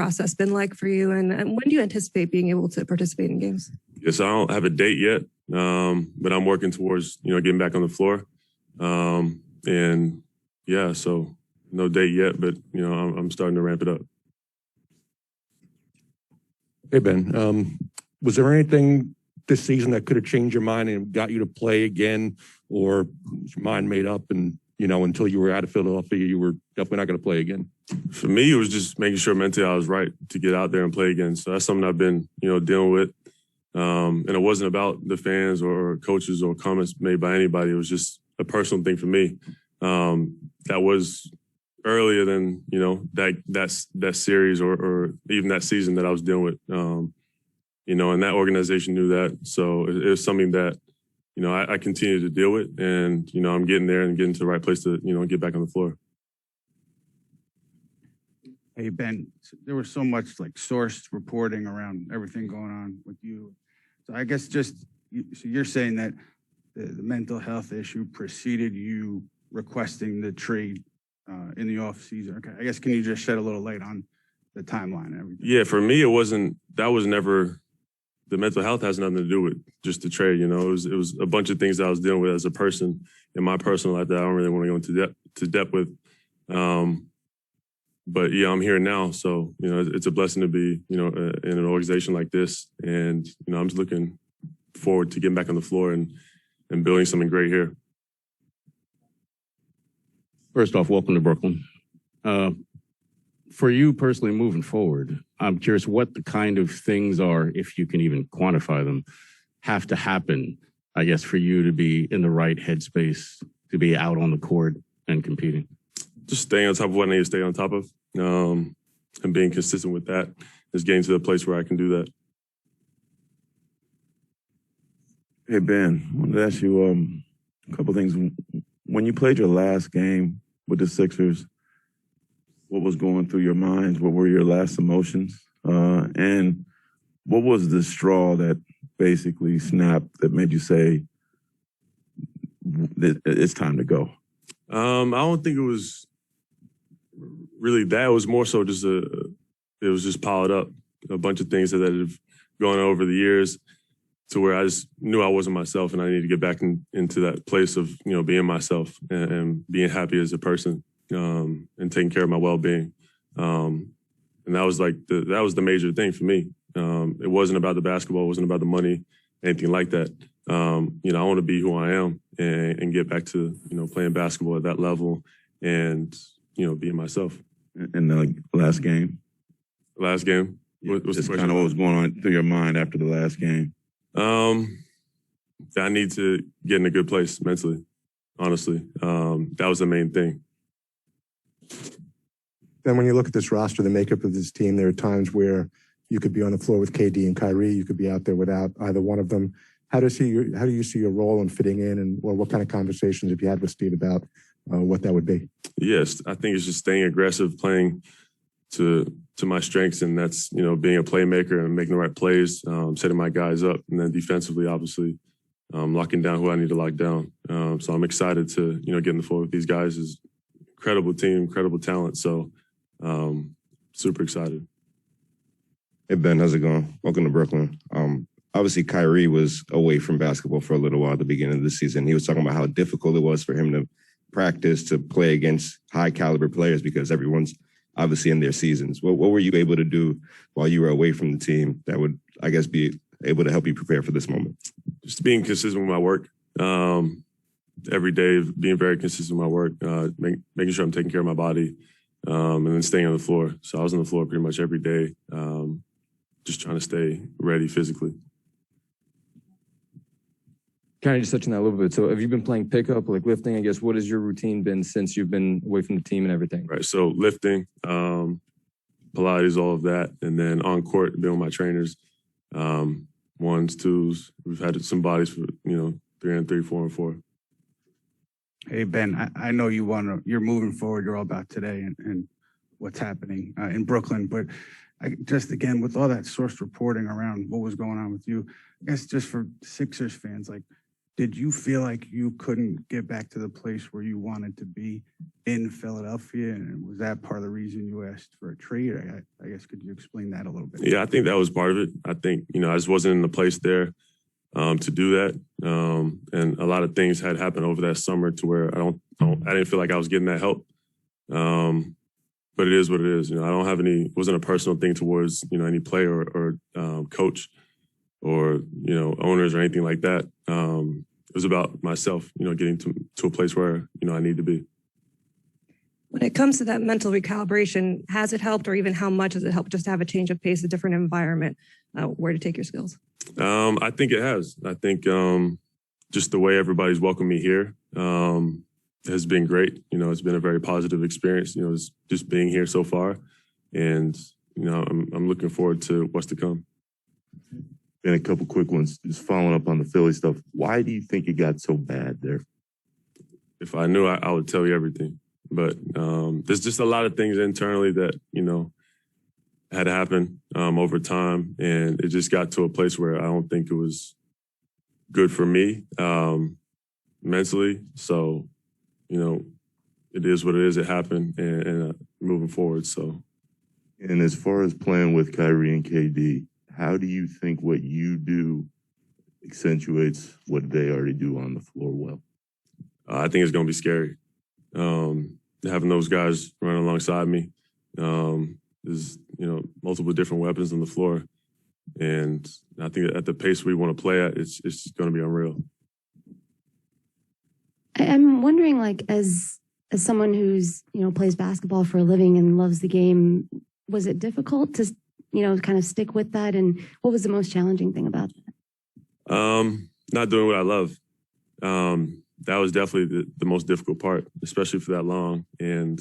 process been like for you? And when do you anticipate being able to participate in games? Yes, I don't have a date yet, but I'm working towards, getting back on the floor. And yeah, so no date yet, but, I'm starting to ramp it up. Hey, Ben, was there anything this season that could have changed your mind and got you to play again, or was your mind made up and, until you were out of Philadelphia, you were definitely not going to play again? For me, it was just making sure mentally I was right to get out there and play again. So that's something I've been, dealing with. And it wasn't about the fans or coaches or comments made by anybody. It was just a personal thing for me. That was earlier than, that series or even that season that I was dealing with. And that organization knew that. So it was something that, I continue to deal with, and, I'm getting there and getting to the right place to, get back on the floor. Hey, Ben, there was so much sourced reporting around everything going on with you. So I guess so you're saying that the mental health issue preceded you requesting the trade in the off season. Okay, I guess can you just shed a little light on the timeline and everything? Yeah, for me, that was never, the mental health has nothing to do with just the trade. It was a bunch of things that I was dealing with as a person in my personal life that I don't really want to go into depth with. But yeah, I'm here now. So, it's a blessing to be, in an organization like this. And, I'm just looking forward to getting back on the floor and building something great here. First off, welcome to Brooklyn. For you personally moving forward, I'm curious what the kind of things are, if you can even quantify them, have to happen, I guess, for you to be in the right headspace, to be out on the court and competing. Just staying on top of what I need to stay on top of, and being consistent with that is getting to the place where I can do that. Hey, Ben, I wanted to ask you a couple things. When you played your last game with the Sixers, what was going through your minds? What were your last emotions? And what was the straw that basically snapped that made you say, it's time to go? I don't think it was really that. It was more so just it was just piled up. A bunch of things that have gone over the years to where I just knew I wasn't myself, and I needed to get back into that place of, being myself and being happy as a person, and taking care of my well-being. And that was that was the major thing for me. It wasn't about the basketball. It wasn't about the money, anything like that. I want to be who I am and get back to, playing basketball at that level and, being myself. In the last game? Last game? What's the kind of what was going on through your mind after the last game? I need to get in a good place mentally, honestly. That was the main thing. Then when you look at this roster, the makeup of this team, there are times where you could be on the floor with KD and Kyrie. You could be out there without either one of them. How do you see your role in fitting in, and what kind of conversations have you had with Steve about what that would be? Yes, I think it's just staying aggressive, playing to my strengths, and that's, being a playmaker and making the right plays, setting my guys up, and then defensively, obviously, locking down who I need to lock down. So I'm excited to, get in the floor with these guys. It's incredible team, incredible talent. So super excited. Hey, Ben, how's it going? Welcome to Brooklyn. Obviously, Kyrie was away from basketball for a little while at the beginning of the season. He was talking about how difficult it was for him to practice, to play against high-caliber players because everyone's obviously in their seasons. What were you able to do while you were away from the team that would, I guess, be able to help you prepare for this moment? Just being consistent with my work. Every day, being very consistent with my work, making sure I'm taking care of my body, and then staying on the floor. So I was on the floor pretty much every day, just trying to stay ready physically. Kind of just touching that a little bit. So have you been playing pickup, like lifting? I guess, what has your routine been since you've been away from the team and everything? Right, so lifting, Pilates, all of that. And then on court, being with my trainers, ones, twos. We've had some bodies for, 3-on-3, 4-on-4. Hey, Ben, I know you're moving forward. You're all about today and what's happening in Brooklyn. But just again, with all that sourced reporting around what was going on with you, I guess just for Sixers fans, did you feel like you couldn't get back to the place where you wanted to be in Philadelphia? And was that part of the reason you asked for a trade? I guess, could you explain that a little bit? Yeah, I think that was part of it. I think, I just wasn't in the place there to do that. And a lot of things had happened over that summer to where I didn't feel like I was getting that help. But it is what it is. I don't have it wasn't a personal thing towards, any player or coach or, owners or anything like that. It was about myself, getting to a place where, I need to be. When it comes to that mental recalibration, has it helped, or even how much has it helped just to have a change of pace, a different environment, where to take your skills? I think it has. I think just the way everybody's welcomed me here has been great. It's been a very positive experience, it's just being here so far. And, I'm looking forward to what's to come. And a couple quick ones, just following up on the Philly stuff. Why do you think it got so bad there? If I knew, I would tell you everything. But there's just a lot of things internally that, had happened over time. And it just got to a place where I don't think it was good for me mentally. So, it is what it is. It happened and moving forward. So. And as far as playing with Kyrie and Kd, how do you think what you do accentuates what they already do on the floor well? I think it's going to be scary. Having those guys running alongside me, there's, multiple different weapons on the floor. And I think at the pace we want to play at, it's just going to be unreal. I'm wondering, like, as someone who's, plays basketball for a living and loves the game, was it difficult to, kind of stick with that? And what was the most challenging thing about that? Not doing what I love. That was definitely the most difficult part, especially for that long. And,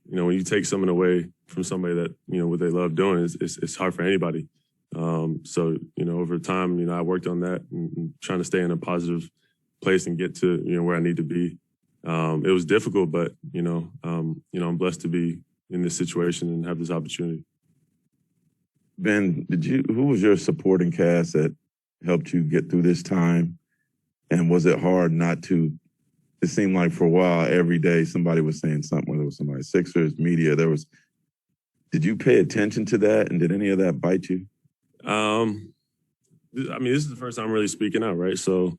when you take someone away from somebody that, what they love doing, it's hard for anybody. So, over time, I worked on that and trying to stay in a positive place and get to, where I need to be. It was difficult, but, I'm blessed to be in this situation and have this opportunity. Ben, who was your supporting cast that helped you get through this time? And was it hard not to? It seemed like for a while, every day somebody was saying something, whether it was somebody, Sixers, media, did you pay attention to that? And did any of that bite you? This is the first time I'm really speaking out, right? So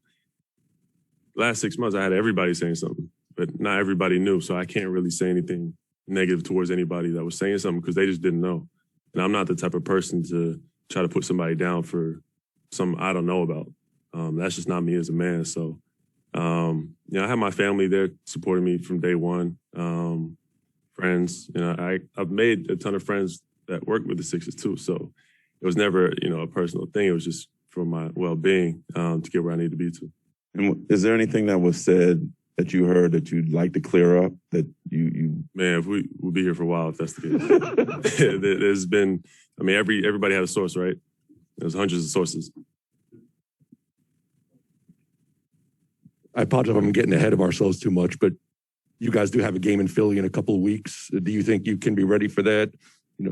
last 6 months, I had everybody saying something, but not everybody knew. So I can't really say anything negative towards anybody that was saying something because they just didn't know. And I'm not the type of person to try to put somebody down for something I don't know about. That's just not me as a man. So, I have my family there supporting me from day one. Friends, I've made a ton of friends that work with the Sixers too. So it was never, a personal thing. It was just for my well-being to get where I need to be to. And is there anything that was said that you heard that you'd like to clear up that you? Man, we'll be here for a while if that's the case. There's been, everybody had a source, right? There's hundreds of sources. I apologize if I'm getting ahead of ourselves too much, but you guys do have a game in Philly in a couple of weeks. Do you think you can be ready for that?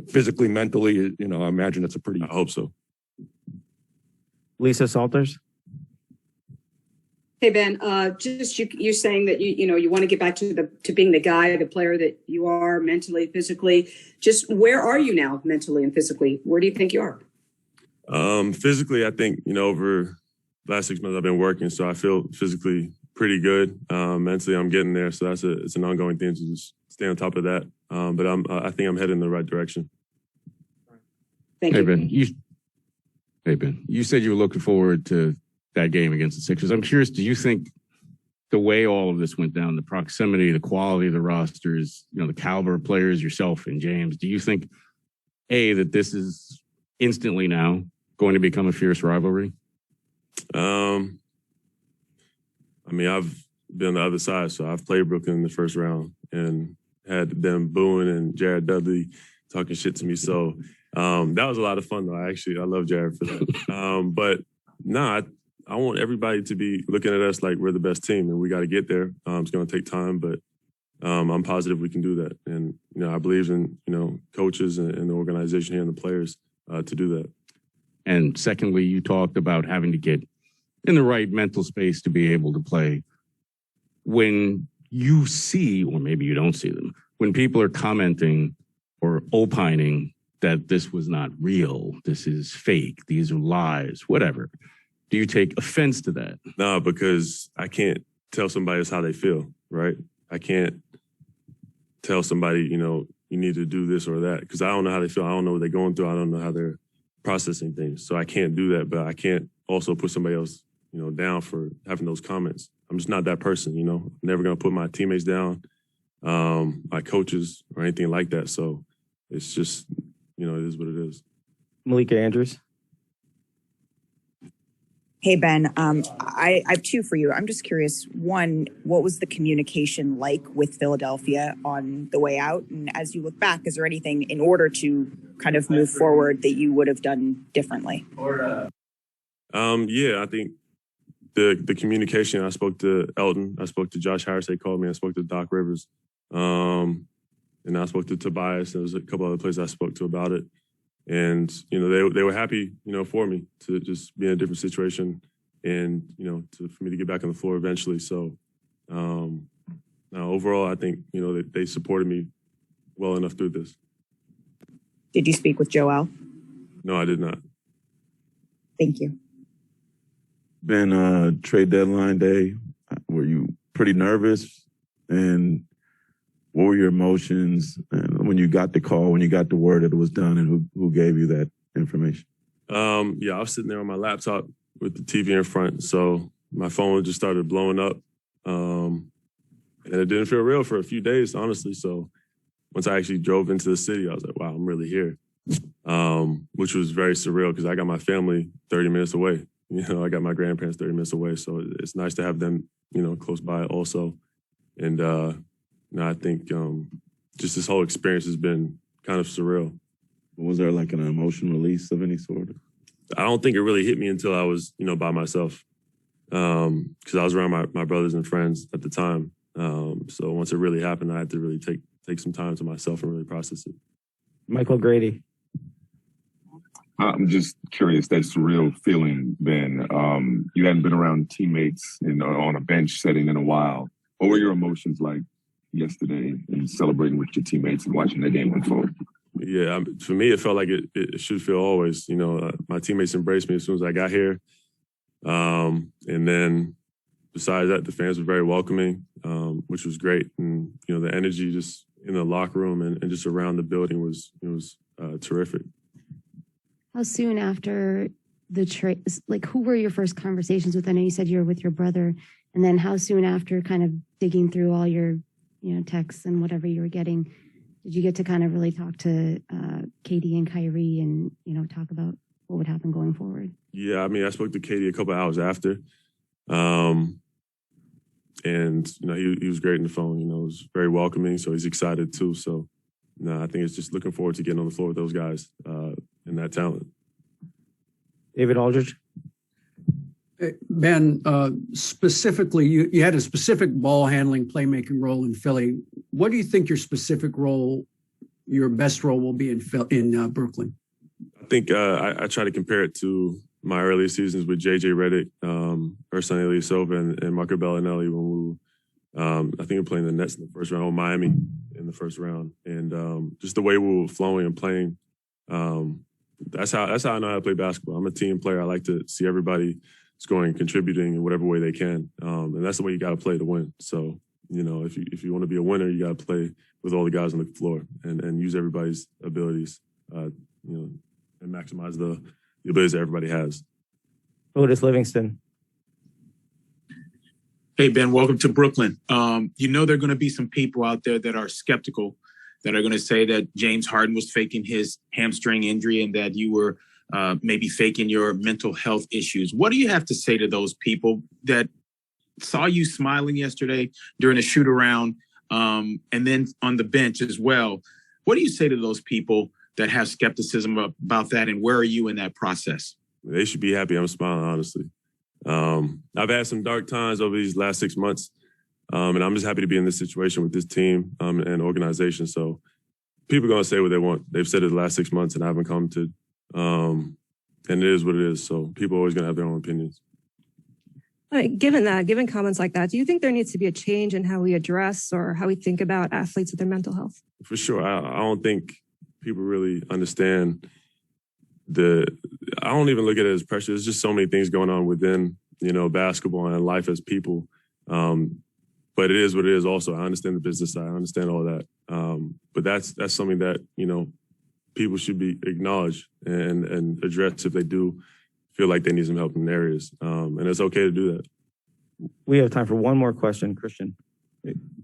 Physically, mentally, I imagine it's I hope so. Lisa Salters. Hey, Ben, you're saying that you want to get back to being the guy, the player that you are mentally, physically. Just where are you now mentally and physically? Where do you think you are? Physically, I think, over the last 6 months I've been working, so I feel physically pretty good. Mentally, I'm getting there, so it's an ongoing thing to just stay on top of that. But I think I'm heading in the right direction. Thank you. Hey, Ben, you said you were looking forward to that game against the Sixers. I'm curious, do you think the way all of this went down, the proximity, the quality of the rosters, the caliber of players, yourself and James, do you think, A, that this is instantly now going to become a fierce rivalry? I've been on the other side, so I've played Brooklyn in the first round and had them booing and Jared Dudley talking shit to me. So that was a lot of fun, though. I love Jared for that. But no, I want everybody to be looking at us like we're the best team, and we got to get there. It's going to take time, but I'm positive we can do that. And, I believe in, coaches and the organization here and the players to do that. And secondly, you talked about having to get in the right mental space to be able to play. When you see, or maybe you don't see them, when people are commenting or opining that this was not real, this is fake, these are lies, whatever, do you take offense to that? No, because I can't tell somebody else how they feel, right? I can't tell somebody, you need to do this or that, because I don't know how they feel. I don't know what they're going through. I don't know how they're processing things. So I can't do that, but I can't also put somebody else, down for having those comments. I'm just not that person, I'm never going to put my teammates down, my coaches or anything like that. So it's just, it is what it is. Malika Andrews. Hey, Ben, I have two for you. I'm just curious. One, what was the communication like with Philadelphia on the way out? And as you look back, is there anything in order to kind of move forward that you would have done differently? Yeah, I think the communication, I spoke to Elton, I spoke to Josh Harris, they called me, I spoke to Doc Rivers, and I spoke to Tobias. There was a couple other players I spoke to about it. And, they were happy, for me to just be in a different situation and, for me to get back on the floor eventually. So overall, I think, they supported me well enough through this. Did you speak with Joel? No, I did not. Thank you. Ben, trade deadline day, were you pretty nervous? And what were your emotions when you got the call, when you got the word that it was done, and who gave you that information? Yeah, I was sitting there on my laptop with the TV in front, so my phone just started blowing up, and it didn't feel real for a few days, honestly. So once I actually drove into the city, I was like, wow, I'm really here, which was very surreal because I got my family 30 minutes away. I got my grandparents 30 minutes away, so it's nice to have them, close by also. And I think just this whole experience has been kind of surreal. Was there like an emotional release of any sort? I don't think it really hit me until I was, by myself, because I was around my brothers and friends at the time. So once it really happened, I had to really take some time to myself and really process it. Michael Grady. I'm just curious, that surreal feeling, Ben. You hadn't been around teammates on a bench setting in a while. What were your emotions like yesterday in celebrating with your teammates and watching the game unfold? Yeah, for me, it felt like it should feel always. My teammates embraced me as soon as I got here. And then besides that, the fans were very welcoming, which was great. And, the energy just in the locker room and just around the building was terrific. How soon after the trade, who were your first conversations with? I know you said you were with your brother. And then how soon after kind of digging through all your, texts and whatever you were getting, did you get to kind of really talk to Kd and Kyrie and, talk about what would happen going forward? Yeah, I spoke to Kd a couple of hours after. And, he was great on the phone, it was very welcoming. So he's excited too. So, I think it's just looking forward to getting on the floor with those guys and that talent. David Aldridge. Ben, specifically, you had a specific ball handling, playmaking role in Philly. What do you think your specific role, your best role will be in Brooklyn? I think I try to compare it to my earlier seasons with J.J. Redick, Ersan Ilyasova, and Marco Bellinelli when I think we were playing the Nets in the first round, or Miami in the first round. And just the way we were flowing and playing, that's how I know how to play basketball. I'm a team player. I like to see everybody scoring, contributing in whatever way they can. And that's the way you got to play to win. So, if you want to be a winner, you got to play with all the guys on the floor and use everybody's abilities, and maximize the abilities that everybody has. Otis Livingston. Hey, Ben, welcome to Brooklyn. There are going to be some people out there that are skeptical, that are going to say that James Harden was faking his hamstring injury and that you were maybe faking your mental health issues. What do you have to say to those people that saw you smiling yesterday during a shoot around and then on the bench as well? What do you say to those people that have skepticism about that, and where are you in that process? They should be happy I'm smiling, honestly. I've had some dark times over these last 6 months, and I'm just happy to be in this situation with this team and organization. So people are going to say what they want. They've said it the last 6 months, and I haven't commented. And it is what it is. So people are always going to have their own opinions. I mean, given comments like that, do you think there needs to be a change in how we address or how we think about athletes and their mental health? For sure. I don't think people really understand I don't even look at it as pressure. There's just so many things going on within, basketball and life as people. But it is what it is also. I understand the business side. I understand all that. But that's something that, people should be acknowledged and addressed if they do feel like they need some help in areas. And it's okay to do that. We have time for one more question, Christian.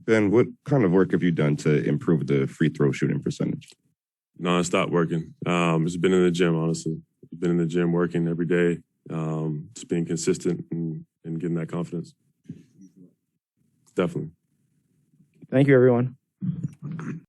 Ben, what kind of work have you done to improve the free throw shooting percentage? Non-stop working. It's been in the gym, honestly. Been in the gym working every day, just being consistent and getting that confidence. Definitely. Thank you, everyone.